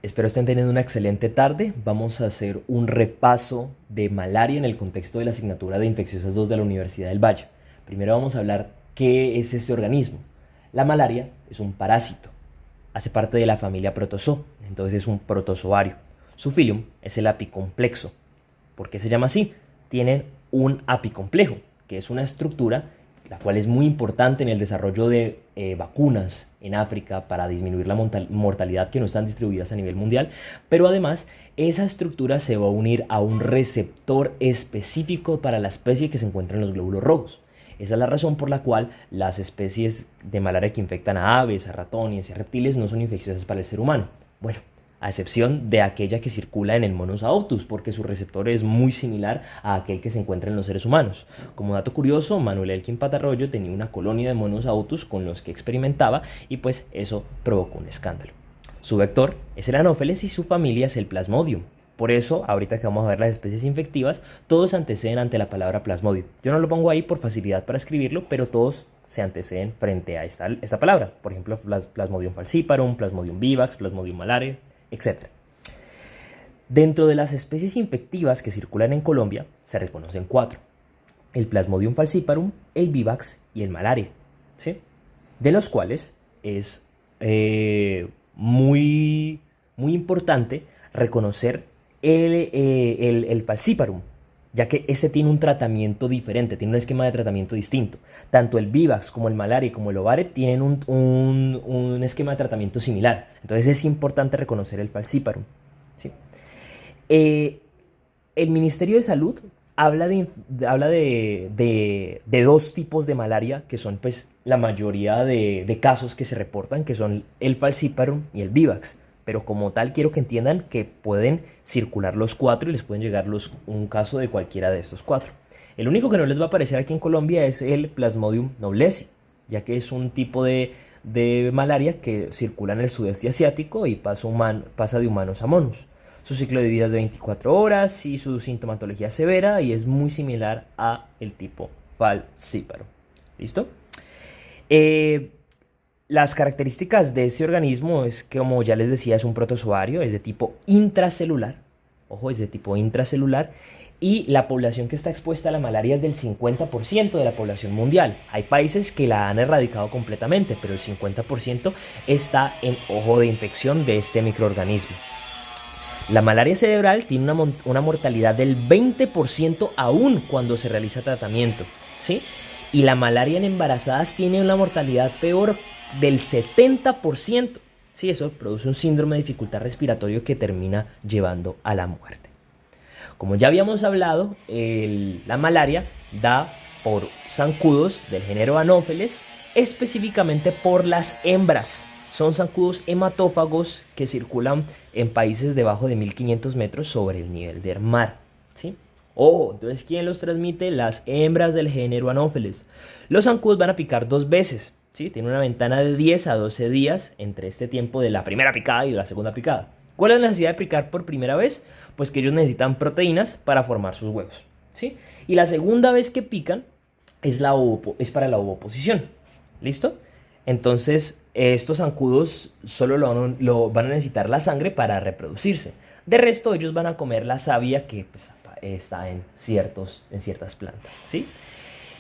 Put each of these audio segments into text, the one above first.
Espero estén teniendo una excelente tarde. Vamos a hacer un repaso de malaria en el contexto de la asignatura de Infecciosas 2 de la Universidad del Valle. Primero vamos a hablar qué es este organismo. La malaria es un parásito. Hace parte de la familia Protozoo, entonces es un protozoario. Su filium es el apicomplexo. ¿Por qué se llama así? Tienen un apicomplejo, que es una estructura la cual es muy importante en el desarrollo de vacunas en África para disminuir la mortalidad que no están distribuidas a nivel mundial, pero además esa estructura se va a unir a un receptor específico para la especie que se encuentra en los glóbulos rojos. Esa es la razón por la cual las especies de malaria que infectan a aves, a ratones y a reptiles no son infecciosas para el ser humano. Bueno, a excepción de aquella que circula en el Monos aotus, porque su receptor es muy similar a aquel que se encuentra en los seres humanos. Como dato curioso, Manuel Elkin Patarroyo tenía una colonia de Monos aotus con los que experimentaba y pues eso provocó un escándalo. Su vector es el Anopheles y su familia es el Plasmodium. Por eso, ahorita que vamos a ver las especies infectivas, todos se anteceden ante la palabra Plasmodium. Yo no lo pongo ahí por facilidad para escribirlo, pero todos se anteceden frente a esta palabra. Por ejemplo, Plasmodium falciparum, Plasmodium vivax, Plasmodium malare, etc. Dentro de las especies infectivas que circulan en Colombia, se reconocen 4. El Plasmodium falciparum, el vivax y el malaria, ¿sí? De los cuales es muy importante reconocer el falciparum, ya que este tiene un tratamiento diferente, tiene un esquema de tratamiento distinto. Tanto el vivax como el malaria como el ovare tienen un esquema de tratamiento similar. Entonces es importante reconocer el falciparum, ¿sí? El Ministerio de Salud habla de dos tipos de malaria, que son pues la mayoría de casos que se reportan, que son el falciparum y el vivax. Pero como tal quiero que entiendan que pueden circular los 4 y les pueden llegar un caso de cualquiera de estos 4. El único que no les va a aparecer aquí en Colombia es el Plasmodium noblesi, ya que es un tipo de malaria que circula en el sudeste asiático y pasa de humanos a monos. Su ciclo de vida es de 24 horas y su sintomatología es severa y es muy similar a el tipo falciparum. ¿Listo? Las características de ese organismo es que, como ya les decía, es un protozoario, es de tipo intracelular. Ojo, es de tipo intracelular. Y la población que está expuesta a la malaria es del 50% de la población mundial. Hay países que la han erradicado completamente, pero el 50% está en ojo de infección de este microorganismo. La malaria cerebral tiene una mortalidad del 20% aún cuando se realiza tratamiento, ¿sí? Y la malaria en embarazadas tiene una mortalidad peor del 70%. Sí, eso produce un síndrome de dificultad respiratoria que termina llevando a la muerte. Como ya habíamos hablado, la malaria da por zancudos del género Anopheles, específicamente por las hembras. Son zancudos hematófagos que circulan en países debajo de 1500 metros sobre el nivel del mar, ¿sí? Entonces, ¿quién los transmite? Las hembras del género Anopheles. Los zancudos van a picar 2 veces, ¿sí? Tiene una ventana de 10 a 12 días entre este tiempo de la primera picada y de la segunda picada. ¿Cuál es la necesidad de picar por primera vez? Pues que ellos necesitan proteínas para formar sus huevos, ¿sí? Y la segunda vez que pican es para la ovoposición. ¿Listo? Entonces, estos zancudos solo van a necesitar la sangre para reproducirse. De resto, ellos van a comer la savia que pues, está en ciertas plantas, ¿sí?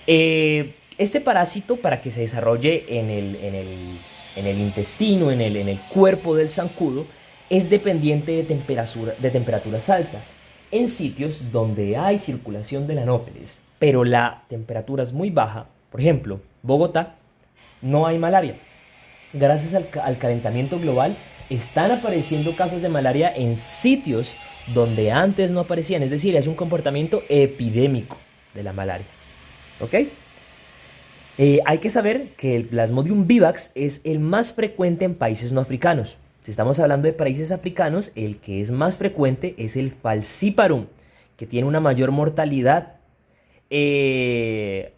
Este parásito, para que se desarrolle en el intestino, en el cuerpo del zancudo, es dependiente de temperaturas altas. En sitios donde hay circulación del Anopheles, pero la temperatura es muy baja, por ejemplo, Bogotá, no hay malaria. Gracias al calentamiento global, están apareciendo casos de malaria en sitios donde antes no aparecían. Es decir, es un comportamiento epidémico de la malaria. ¿Ok? Hay que saber que el Plasmodium vivax es el más frecuente en países no africanos. Si estamos hablando de países africanos, el que es más frecuente es el falciparum, que tiene una mayor mortalidad. En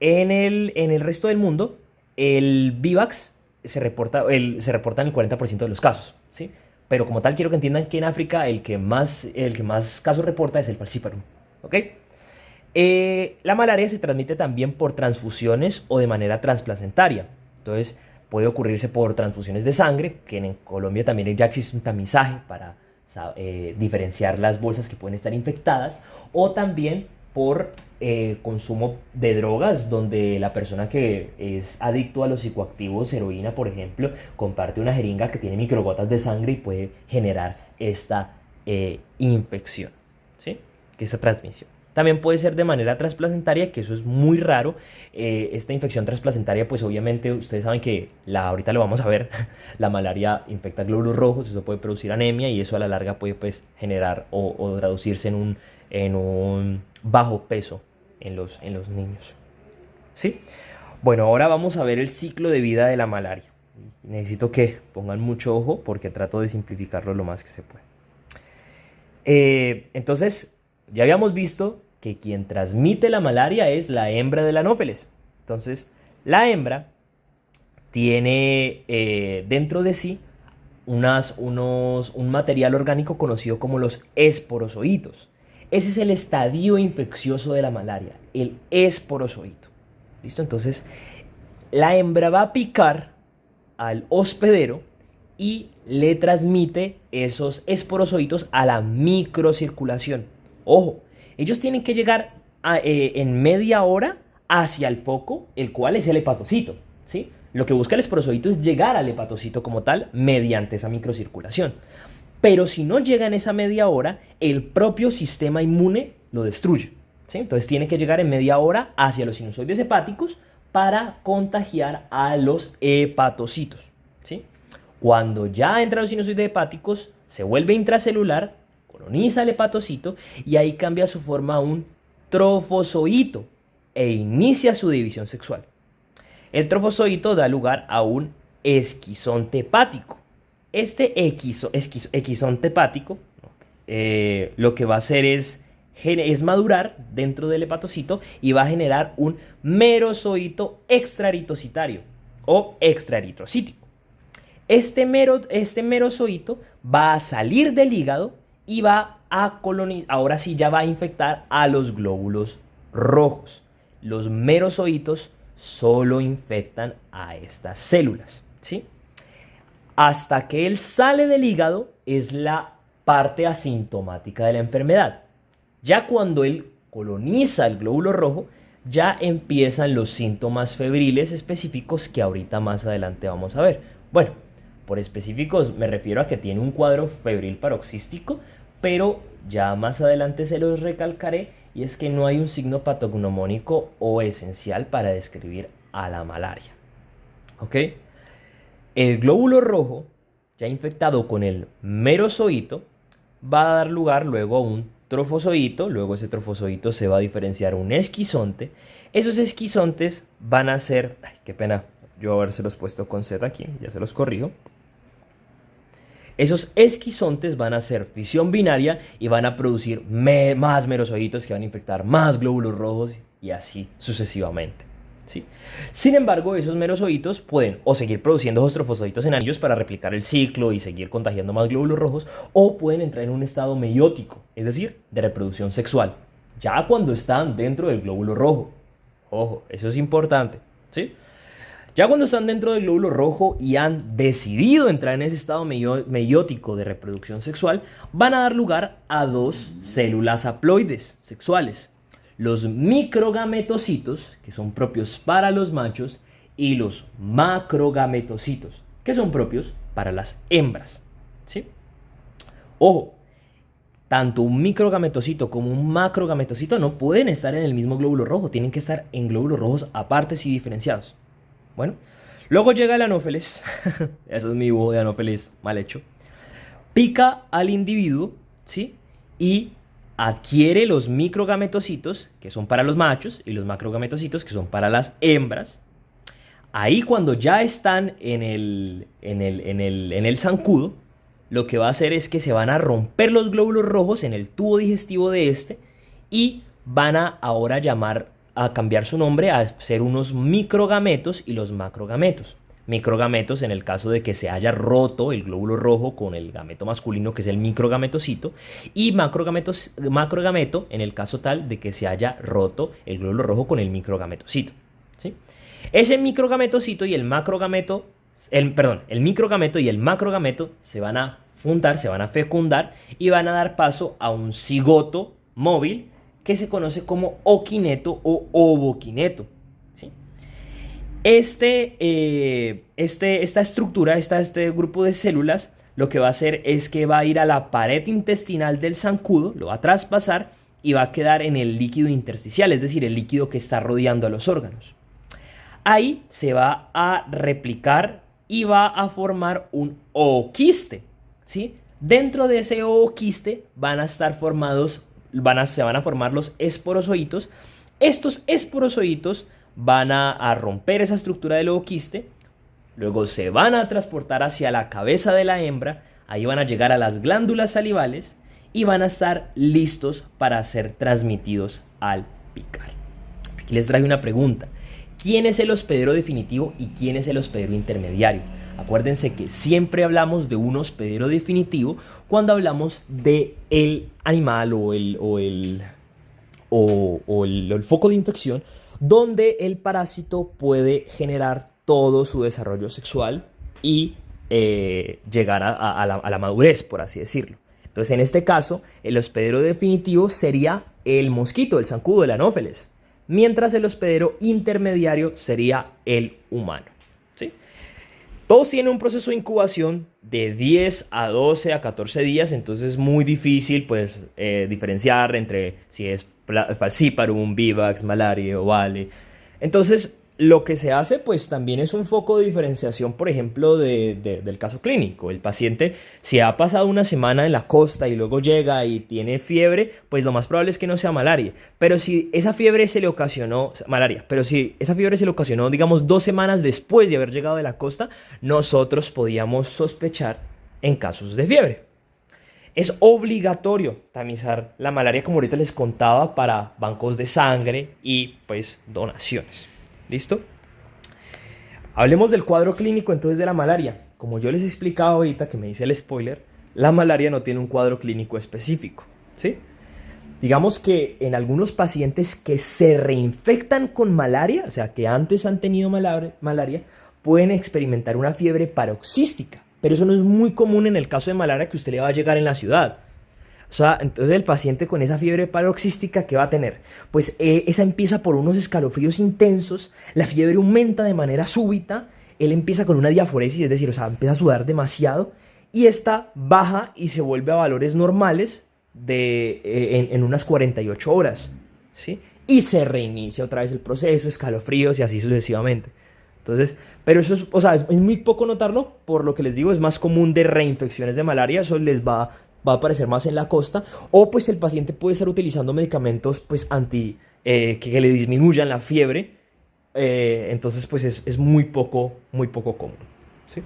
el resto del mundo, el vivax se reporta en el 40% de los casos, ¿sí? Pero como tal, quiero que entiendan que en África el que más casos reporta es el falciparum, ¿ok? La malaria se transmite también por transfusiones o de manera transplacentaria. Entonces, puede ocurrirse por transfusiones de sangre, que en Colombia también ya existe un tamizaje para diferenciar las bolsas que pueden estar infectadas, o también por consumo de drogas, donde la persona que es adicto a los psicoactivos, heroína por ejemplo, comparte una jeringa que tiene microgotas de sangre y puede generar esta infección, ¿sí? Que esta transmisión. También puede ser de manera transplacentaria, que eso es muy raro. Esta infección transplacentaria, pues obviamente ustedes saben que ahorita lo vamos a ver, la malaria infecta glóbulos rojos, eso puede producir anemia y eso a la larga puede pues generar o traducirse en un bajo peso en los niños, ¿sí? Bueno, ahora vamos a ver el ciclo de vida de la malaria. Necesito que pongan mucho ojo porque trato de simplificarlo lo más que se puede. Entonces, ya habíamos visto que quien transmite la malaria es la hembra del anófeles. Entonces, la hembra tiene dentro de sí un material orgánico conocido como los esporozoitos. Ese es el estadio infeccioso de la malaria, el esporozoito. ¿Listo? Entonces, la hembra va a picar al hospedero y le transmite esos esporozoitos a la microcirculación. Ojo, ellos tienen que llegar en media hora hacia el foco, el cual es el hepatocito, ¿sí? Lo que busca el esporozoito es llegar al hepatocito como tal mediante esa microcirculación. Pero si no llega en esa media hora, el propio sistema inmune lo destruye, ¿sí? Entonces tiene que llegar en media hora hacia los sinusoides hepáticos para contagiar a los hepatocitos, ¿sí? Cuando ya entra a los sinusoides hepáticos, se vuelve intracelular, coloniza el hepatocito y ahí cambia su forma a un trofozoito e inicia su división sexual. El trofozoito da lugar a un esquizonte hepático. Este esquizonte hepático lo que va a hacer es madurar dentro del hepatocito y va a generar un merozoito extraeritocitario o extraeritrocítico. Este merozoito va a salir del hígado y va a colonizar, ahora sí ya va a infectar a los glóbulos rojos. Los merozoitos solo infectan a estas células, ¿sí? Hasta que él sale del hígado es la parte asintomática de la enfermedad. Ya cuando él coloniza el glóbulo rojo, ya empiezan los síntomas febriles específicos que ahorita más adelante vamos a ver. Bueno, por específicos me refiero a que tiene un cuadro febril paroxístico, pero ya más adelante se los recalcaré, y es que no hay un signo patognomónico o esencial para describir a la malaria. ¿Ok? El glóbulo rojo, ya infectado con el merozoito, va a dar lugar luego a un trofozoito, luego ese trofozoito se va a diferenciar un esquizonte. Esos esquizontes van a ser, ay, qué pena yo habérselos puesto con Z aquí, ya se los corrijo. Esos esquizontes van a ser fisión binaria y van a producir más merozoitos que van a infectar más glóbulos rojos y así sucesivamente, ¿sí? Sin embargo, esos merozoitos pueden o seguir produciendo esos trofozoitos en anillos para replicar el ciclo y seguir contagiando más glóbulos rojos, o pueden entrar en un estado meiótico, es decir, de reproducción sexual, ya cuando están dentro del glóbulo rojo. Ojo, eso es importante, ¿sí? Ya cuando están dentro del glóbulo rojo y han decidido entrar en ese estado meiótico de reproducción sexual, van a dar lugar a dos células haploides sexuales: los microgametocitos, que son propios para los machos, y los macrogametocitos, que son propios para las hembras, ¿sí? Ojo, tanto un microgametocito como un macrogametocito no pueden estar en el mismo glóbulo rojo, tienen que estar en glóbulos rojos apartes y diferenciados. Bueno, luego llega el anófeles, eso es mi dibujo de anófeles mal hecho, pica al individuo, ¿sí? Y adquiere los microgametocitos, que son para los machos, y los macrogametocitos, que son para las hembras. Ahí cuando ya están en el zancudo, lo que va a hacer es que se van a romper los glóbulos rojos en el tubo digestivo de este y van a ahora cambiar su nombre a ser unos microgametos y los macrogametos. Microgametos en el caso de que se haya roto el glóbulo rojo con el gameto masculino, que es el microgametocito, y macrogameto en el caso tal de que se haya roto el glóbulo rojo con el microgametocito, ¿sí? Ese microgametocito y el macrogameto el microgameto y el macrogameto se van a juntar, se van a fecundar y van a dar paso a un cigoto móvil que se conoce como oquineto o ovoquineto, ¿sí? Esta estructura, este grupo de células, lo que va a hacer es que va a ir a la pared intestinal del zancudo, lo va a traspasar y va a quedar en el líquido intersticial, es decir, el líquido que está rodeando a los órganos. Ahí se va a replicar y va a formar un ooquiste, ¿sí? Dentro de ese ooquiste van a estar formados, se van a formar los esporozoitos. Estos esporozoitos van a romper esa estructura del ooquiste, luego se van a transportar hacia la cabeza de la hembra, ahí van a llegar a las glándulas salivales y van a estar listos para ser transmitidos al picar. Aquí les traigo una pregunta. ¿Quién es el hospedero definitivo y quién es el hospedero intermediario? Acuérdense que siempre hablamos de un hospedero definitivo cuando hablamos de el animal o el foco de infección donde el parásito puede generar todo su desarrollo sexual y llegar a la madurez, por así decirlo. Entonces, en este caso, el hospedero definitivo sería el mosquito, el zancudo, el anófeles, mientras el hospedero intermediario sería el humano, ¿sí? Todos tienen un proceso de incubación de 10 a 12 a 14 días, entonces es muy difícil pues, diferenciar entre si es falciparum, vivax, malaria o vale. Entonces, lo que se hace pues también es un foco de diferenciación, por ejemplo, del caso clínico. El paciente, si ha pasado una semana en la costa y luego llega y tiene fiebre, pues lo más probable es que no sea malaria. Pero si esa fiebre se le ocasionó, digamos, 2 semanas después de haber llegado de la costa, nosotros podíamos sospechar en casos de fiebre. Es obligatorio tamizar la malaria, como ahorita les contaba, para bancos de sangre y pues donaciones. ¿Listo? Hablemos del cuadro clínico entonces de la malaria. Como yo les he explicado ahorita, que me dice el spoiler, la malaria no tiene un cuadro clínico específico, ¿sí? Digamos que en algunos pacientes que se reinfectan con malaria, o sea, que antes han tenido malaria, pueden experimentar una fiebre paroxística. Pero eso no es muy común en el caso de malaria que usted le va a llegar en la ciudad. O sea, entonces el paciente con esa fiebre paroxística, ¿qué va a tener? Pues esa empieza por unos escalofríos intensos, la fiebre aumenta de manera súbita, él empieza con una diaforesis, es decir, o sea, empieza a sudar demasiado, y esta baja y se vuelve a valores normales en unas 48 horas, ¿sí? Y se reinicia otra vez el proceso, escalofríos y así sucesivamente. Entonces, pero eso es, o sea, es muy poco notarlo, por lo que les digo, es más común de reinfecciones de malaria, eso les va a aparecer más en la costa, o pues el paciente puede estar utilizando medicamentos pues que le disminuyan la fiebre, entonces pues es muy poco común, ¿sí?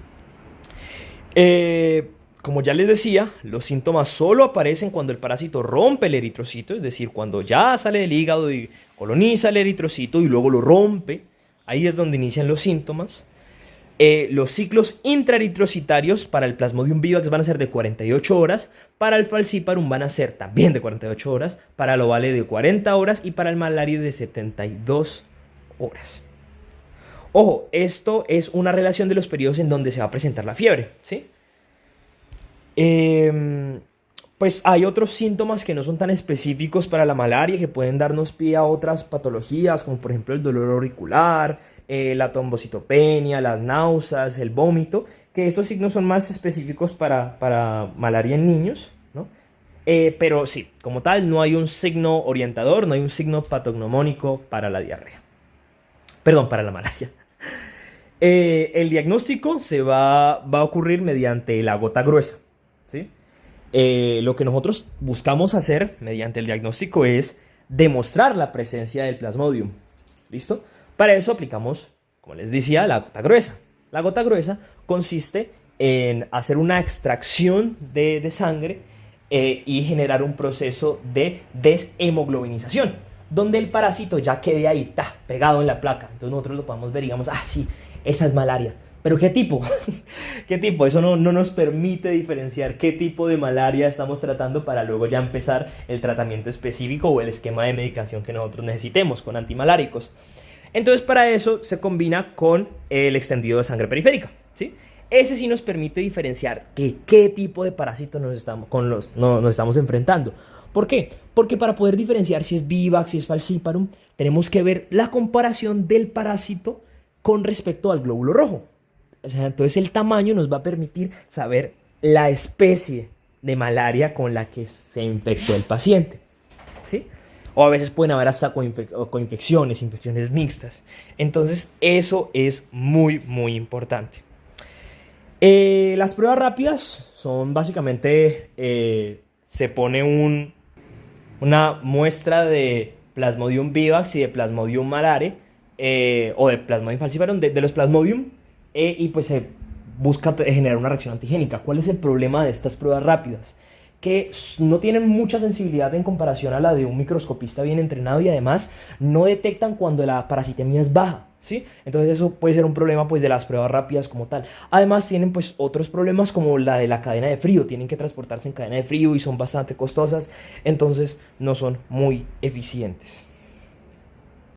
Como ya les decía, los síntomas solo aparecen cuando el parásito rompe el eritrocito, es decir, cuando ya sale del hígado y coloniza el eritrocito y luego lo rompe, ahí es donde inician los síntomas. Los ciclos intraeritrocitarios para el Plasmodium vivax van a ser de 48 horas, para el Falciparum van a ser también de 48 horas, para el Ovale de 40 horas y para el Malaria de 72 horas. Ojo, esto es una relación de los periodos en donde se va a presentar la fiebre, ¿sí? Pues hay otros síntomas que no son tan específicos para la malaria que pueden darnos pie a otras patologías, como por ejemplo el dolor auricular, la trombocitopenia, las náuseas, el vómito, que estos signos son más específicos para malaria en niños, ¿no? Pero sí, como tal, no hay un signo orientador, no hay un signo patognomónico para la diarrea. Perdón, para la malaria. El diagnóstico va a ocurrir mediante la gota gruesa, ¿sí? Lo que nosotros buscamos hacer mediante el diagnóstico es demostrar la presencia del Plasmodium. ¿Listo? Para eso aplicamos, como les decía, la gota gruesa. La gota gruesa consiste en hacer una extracción de sangre y generar un proceso de deshemoglobinización, donde el parásito ya quede ahí, pegado en la placa. Entonces nosotros lo podemos ver y digamos, sí, esa es malaria. ¿Pero qué tipo? ¿Qué tipo? Eso no nos permite diferenciar qué tipo de malaria estamos tratando para luego ya empezar el tratamiento específico o el esquema de medicación que nosotros necesitemos con antimaláricos. Entonces para eso se combina con el extendido de sangre periférica, ¿sí? Ese sí nos permite diferenciar qué tipo de parásito nos estamos enfrentando. ¿Por qué? Porque para poder diferenciar si es vivax, si es falciparum, tenemos que ver la comparación del parásito con respecto al glóbulo rojo. O sea, entonces el tamaño nos va a permitir saber la especie de malaria con la que se infectó el paciente, ¿sí? O a veces pueden haber hasta coinfecciones, infecciones mixtas. Entonces eso es muy importante. Las pruebas rápidas son básicamente, se pone una muestra de Plasmodium vivax y de Plasmodium malare, o de Plasmodium falciparum, de los Plasmodium, y pues se busca generar una reacción antigénica. ¿Cuál es el problema de estas pruebas rápidas? Que no tienen mucha sensibilidad en comparación a la de un microscopista bien entrenado, y además no detectan cuando la parasitemia es baja, ¿sí? Entonces eso puede ser un problema pues de las pruebas rápidas como tal. Además tienen pues otros problemas como la de la cadena de frío, tienen que transportarse en cadena de frío y son bastante costosas, entonces no son muy eficientes.